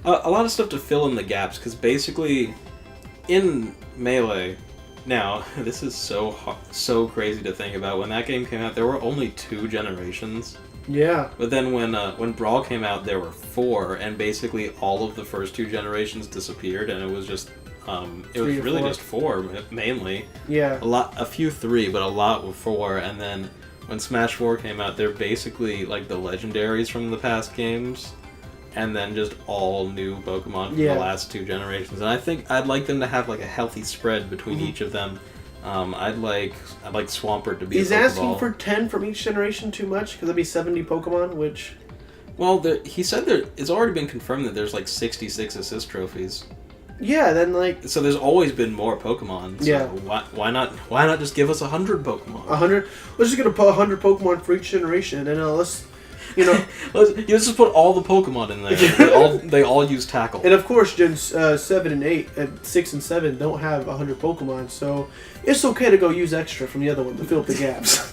A lot of stuff to fill in the gaps, because basically, in Melee... Now, this is so crazy to think about. When that game came out, there were only 2 generations. Yeah. But then when Brawl came out, there were 4, and basically all of the first 2 generations disappeared, and it was just it was really just 4 mainly. Yeah. A few 3, but a lot were 4. And then when Smash 4 came out, they're basically like the legendaries from the past games, and then just all new Pokemon from Yeah. the last 2 generations. And I think I'd like them to have like a healthy spread between Mm-hmm. each of them. I'd like Swampert to be Is a Pokeball. asking for 10 from each generation too much? Because that'd be 70 Pokemon, which... Well, he said it's already been confirmed that there's like 66 assist trophies. Yeah, then like... So there's always been more Pokemon. So Yeah. Why not just give us 100 Pokemon? 100... Let's just get 100 Pokemon for each generation, and let's... You know... let's just put all the Pokemon in there. They all use Tackle. And of course, Gens 7 and 8, 6 and 7 don't have 100 Pokemon, so it's okay to go use extra from the other one to fill up the gaps.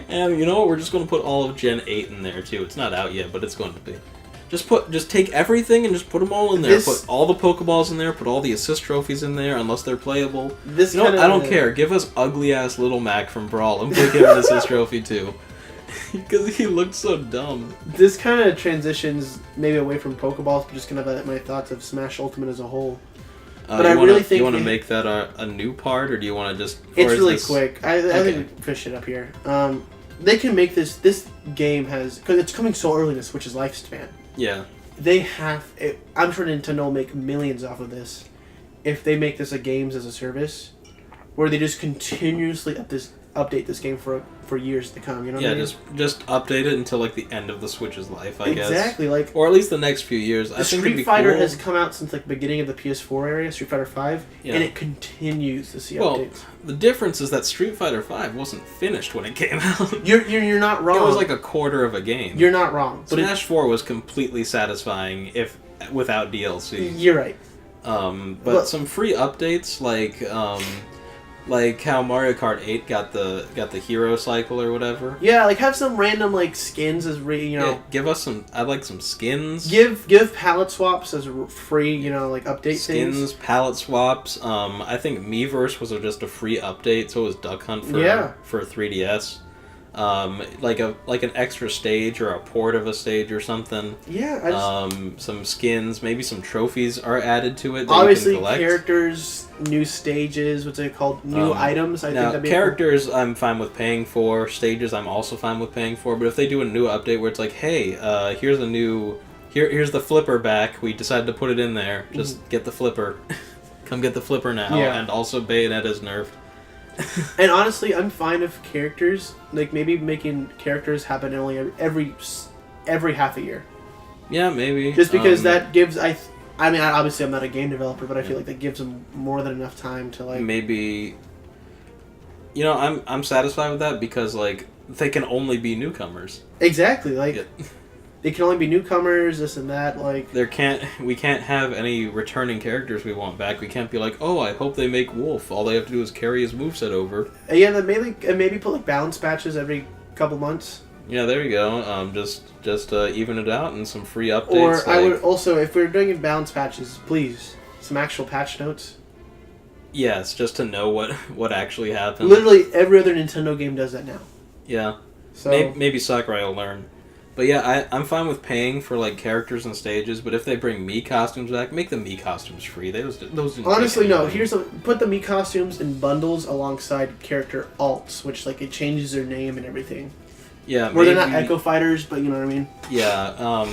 And you know what? We're just going to put all of Gen 8 in there too. It's not out yet, but it's going to be. Just take everything and just put them all in there. Put all the Pokeballs in there. Put all the assist trophies in there, unless they're playable. This You know what? I don't care. Give us ugly ass Little Mac from Brawl and give him an assist trophy too, because he looks so dumb. This kind of transitions maybe away from Pokeballs, but just kind of my thoughts of Smash Ultimate as a whole. But I really think you want to make that a new part, or do you want to just? It's really quick. I think we can fish it up here. They can make this. This game has, because it's coming so early in the Switch's lifespan. Yeah. They have. I'm sure Nintendo will make millions off of this if they make this a games as a service, where they just continuously update this game for years to come. You know? What I mean? just update it until like the end of the Switch's life, I guess. Exactly, like, or at least the next few years. I think it'd Street be Fighter cool. has come out since like beginning of the PS4 area, Street Fighter 5, Yeah. and it continues to see Well, updates. the difference is that Street Fighter 5 wasn't finished when it came out. You're not wrong. It was like a quarter of a game. You're not wrong. But Smash 4 was completely satisfying without DLC. you're right. But some free updates like how Mario Kart 8 got the hero cycle or whatever. Yeah, like have some random like skins as Yeah, give us some. I'd like some skins. Give palette swaps as free, like update Skins, things. palette swaps. I think Miiverse was just a free update. So was Duck Hunt for 3DS. Like an extra stage or a port of a stage or something. Yeah. Some skins, maybe some trophies are added to it. That Obviously, you can collect. Characters, new stages, what's it called? New items. I think that'd be characters, I'm fine with paying for. Stages, I'm also fine with paying for. But if they do a new update where it's like, hey, here's the flipper back. We decided to put it in there. Just get the flipper. Come get the flipper now. Yeah. And also Bayonetta's nerfed. And honestly, I'm fine if characters, like maybe making characters happen only every half a year. Yeah, maybe. Just because that gives I mean, obviously I'm not a game developer, but I feel like that gives them more than enough time to like maybe. I'm satisfied with that because like they can only be newcomers. Exactly, like Yeah. they can only be newcomers, this and that, like We can't have any returning characters we want back. We can't be like, oh, I hope they make Wolf. All they have to do is carry his moveset over. yeah, then maybe put like balance patches every couple months. Yeah, there you go. Just even it out and some free updates. Or I would also, if we're doing balance patches, please some actual patch notes. Yes, just to know what actually happened. Literally every other Nintendo game does that now. Yeah. So Maybe Sakurai will learn. But yeah, I'm fine with paying for like characters and stages. But if they bring Mii costumes back, make the Mii costumes free. Those didn't honestly, take no. anything. Put the Mii costumes in bundles alongside character alts, which like it changes their name and everything. Yeah, Where they're not Echo Fighters, but you know what I mean. Yeah.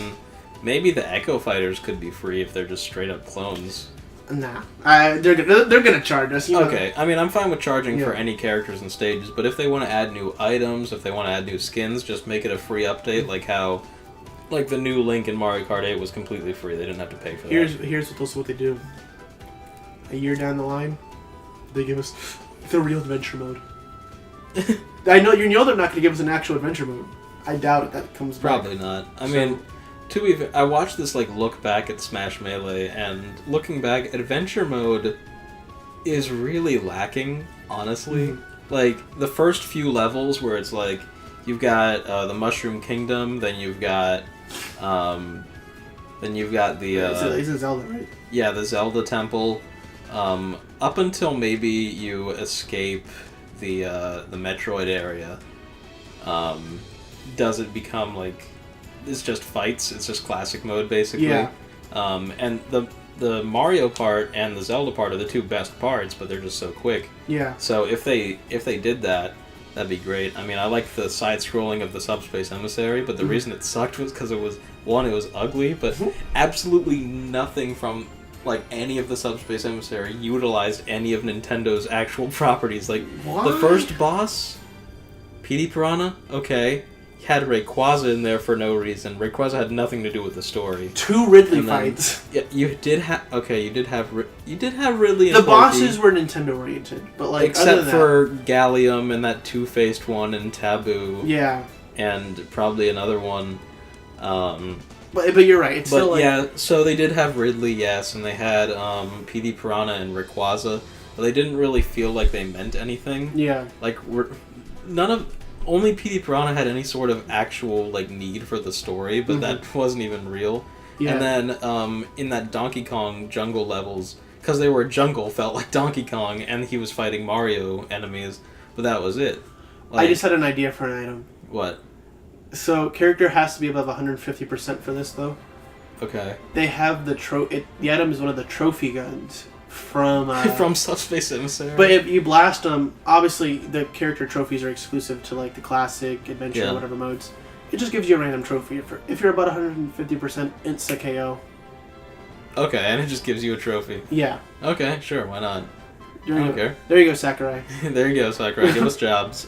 Maybe the Echo Fighters could be free if they're just straight up clones. Nah, they're gonna charge us. You know? Okay, I mean, I'm fine with charging for Yeah. any characters and stages, but if they want to add new items, if they want to add new skins, just make it a free update, like how, like the new Link in Mario Kart 8 was completely free. They didn't have to pay for that. Here's also what they do. A year down the line, they give us the real adventure mode. I know they're not going to give us an actual adventure mode. I doubt it. That comes back. Probably not. I mean, I watched this like look back at Smash Melee, and looking back, adventure mode is really lacking. Honestly, like the first few levels where it's like you've got the Mushroom Kingdom, then you've got the It's a Zelda, right? yeah, the Zelda Temple. Up until maybe you escape the Metroid area, does it become like it's just fights? It's just classic mode basically. Yeah. And the Mario part and the Zelda part are the two best parts, but they're just so quick. Yeah. So if they did that, That'd be great. I mean, I like the side-scrolling of the Subspace Emissary, but the reason it sucked was because it was ugly, but absolutely nothing from like any of the Subspace Emissary utilized any of Nintendo's actual properties. Like What? the first boss, PD Piranha, okay, had Rayquaza in there for no reason. Rayquaza had nothing to do with the story. 2 Ridley And then- fights. Yeah, you did have Ridley. The and bosses Pokey, were Nintendo oriented, but like other except than for Gallium and that two-faced one and Taboo. that, yeah. And probably another one. But you're right. It's But still like, yeah, so they did have Ridley, yes, and they had PD Piranha and Rayquaza, but they didn't really feel like they meant anything. yeah. Like only PD Piranha had any sort of actual like need for the story, but that wasn't even real. Yeah. And then in that Donkey Kong jungle levels, because they were jungle, felt like Donkey Kong, and he was fighting Mario enemies, but that was it. Like, I just had an idea for an item. what? So character has to be above 150% for this though. Okay. They have the item is one of the trophy guns from From Subspace Emissary. But if you blast them, obviously the character trophies are exclusive to like the classic, adventure, Yeah. whatever modes. It just gives you a random trophy if you're about 150% insta KO. Okay, and it just gives you a trophy. Yeah. Okay, sure, why not? I don't care. There you go, Sakurai. There you go, Sakurai. Give us jobs.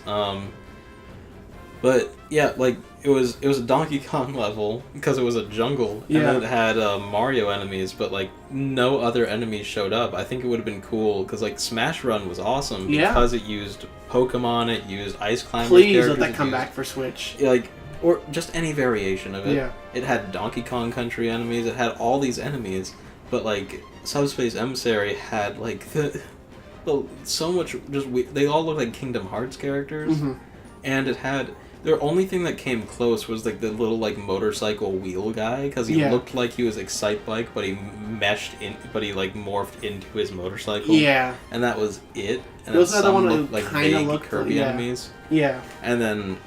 But yeah, like it was a Donkey Kong level because it was a jungle, and Yeah. then it had Mario enemies, but like no other enemies showed up. I think it would have been cool because like Smash Run was awesome Yeah. because it used Pokemon, it used Ice Climbers. Please let characters, that it come used- back for Switch. Like, or just any variation of it. Yeah. It had Donkey Kong Country enemies. It had all these enemies, but like Subspace Emissary had like so much they all looked like Kingdom Hearts characters, and it had the only thing that came close was like the little like motorcycle wheel guy because he Yeah. looked like he was Excitebike, but he like morphed into his motorcycle. Yeah. And that was it. And Those then are the some one that looked like kinda vague looked Kirby like- yeah. enemies. Yeah. And then,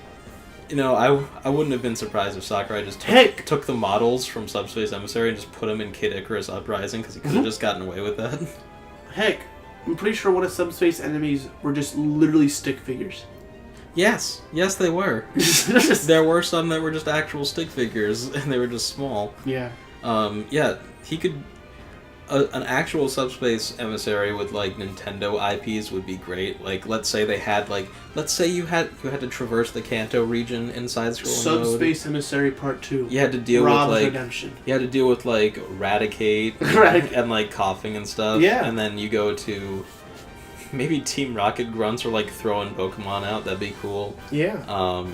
I wouldn't have been surprised if Sakurai just Heck. took the models from Subspace Emissary and just put them in Kid Icarus Uprising because he could have just gotten away with that. Heck, I'm pretty sure one of Subspace enemies were just literally stick figures. Yes, they were. There were some that were just actual stick figures and they were just small. Yeah. Yeah, he could. An actual Subspace Emissary with like Nintendo IPs would be great. Like, let's say you had to traverse the Kanto region in side-scrolling mode. Subspace Emissary Part 2. You had to deal Rob's with like Redemption. you had to deal with like Eradicate Eradicate. and like coughing and stuff. Yeah. And then you go to maybe Team Rocket Grunts or like throwing Pokemon out. That'd be cool. Yeah.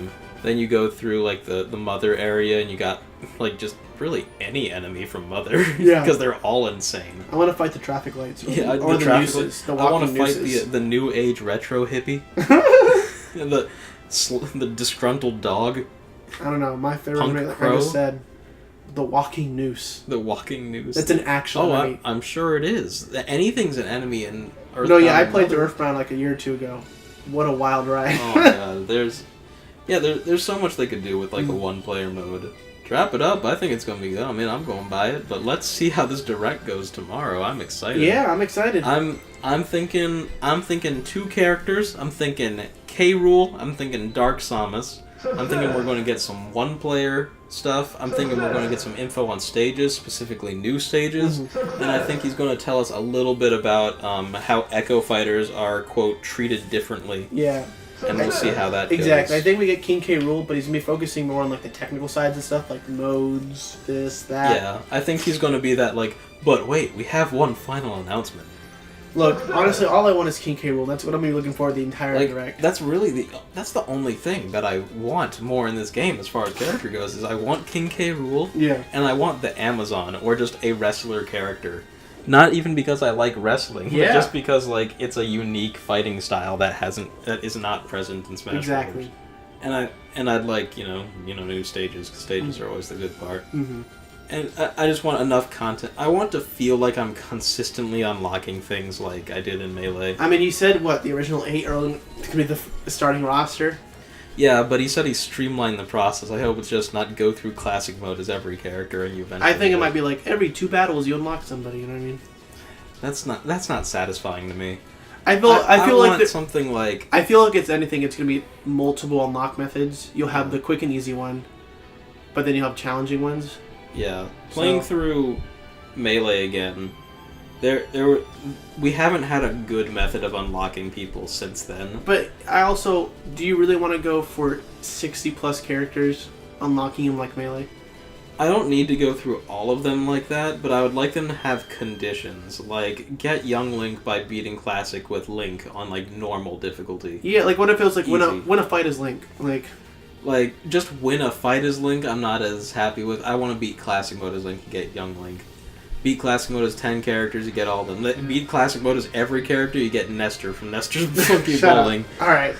Then you go through like the Mother area and you got like just really any enemy from Mother. Yeah. Because they're all insane. I want to fight the traffic lights. Yeah, or the traffic nooses. The I want walking to fight nooses. the new age retro hippie. And the disgruntled dog. I don't know. My favorite Punk one, like I Crow? just said, the walking noose. The walking news. That's an actual enemy. I'm sure it is. Anything's an enemy in Earthbound. No, yeah, I played the Mother. Earthbound like a year or two ago. What a wild ride. Oh my god, there's so much they could do with like a one-player mode. To wrap it up, I think it's gonna be good. I mean, I'm going by it, but let's see how this direct goes tomorrow. I'm excited. Yeah, I'm excited. I'm thinking 2 characters. I'm thinking K. Rool. I'm thinking Dark Samus. I'm thinking we're going to get some one-player stuff. I'm thinking we're going to get some info on stages, specifically new stages. And I think he's going to tell us a little bit about how Echo Fighters are, quote, treated differently. Yeah. And we'll see how that goes. Exactly. I think we get King K. Rool, but he's going to be focusing more on like the technical sides and stuff, like modes, this, that. Yeah, I think he's going to be that, like, but wait, we have one final announcement. Look, honestly, all I want is King K. Rool. That's what I'm going to be looking for the entire Like, direct. that's the only thing that I want more in this game as far as character goes, is I want King K. Rool, Yeah. and I want the Amazon, or just a wrestler character. Not even because I like wrestling, Yeah. but just because like it's a unique fighting style that is not present in Smash Exactly. Bros. And I'd like new stages, because stages are always the good part. Mm-hmm. And I just want enough content. I want to feel like I'm consistently unlocking things like I did in Melee. I mean, you said, what, the original 8 are going to be the starting roster? Yeah, but he said he streamlined the process. I hope it's just not go through classic mode as every character and you eventually... I think it might be like every 2 battles you unlock somebody, you know what I mean? That's not satisfying to me. I feel like something like I feel like it's anything. It's gonna be multiple unlock methods. You'll have the quick and easy one, but then you'll have challenging ones. Yeah, playing through Melee again. We haven't had a good method of unlocking people since then. But do you really want to go for 60+ characters, unlocking them like Melee? I don't need to go through all of them like that, but I would like them to have conditions, like get Young Link by beating Classic with Link on like normal difficulty. Yeah, like what if it was like win a fight as Link, like just win a fight as Link. I'm not as happy with. I want to beat Classic mode as Link and get Young Link. Beat Classic mode as 10 characters, you get all of them. Beat Classic mode as every character, you get Nestor from Nestor's Monkey Bowling. All right.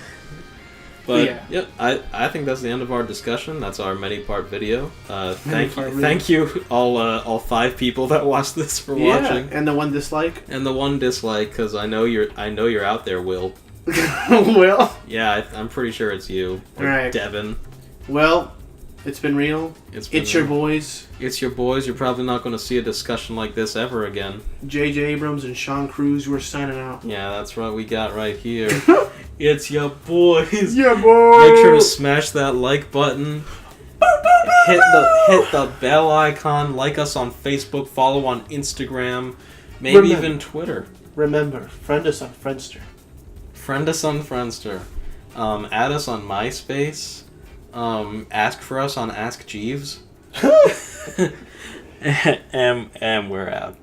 But yeah, I think that's the end of our discussion. That's our many-part video. Thank you all 5 people that watched this for watching. And the one dislike. And the one dislike, because I know you're out there, Will. Will? Yeah, I'm pretty sure it's you. Or all right, Devin. Well, it's been real. It's your boys. It's your boys. You're probably not going to see a discussion like this ever again. J.J. Abrams and Sean Cruz, we're signing out. Yeah, that's what we got right here. It's your boys. Yeah, boys. Make sure to smash that like button. Hit the bell icon. Like us on Facebook. Follow on Instagram. Maybe even Twitter. Remember, friend us on Friendster. Friend us on Friendster. Add us on MySpace. Ask for us on Ask Jeeves. and we're out.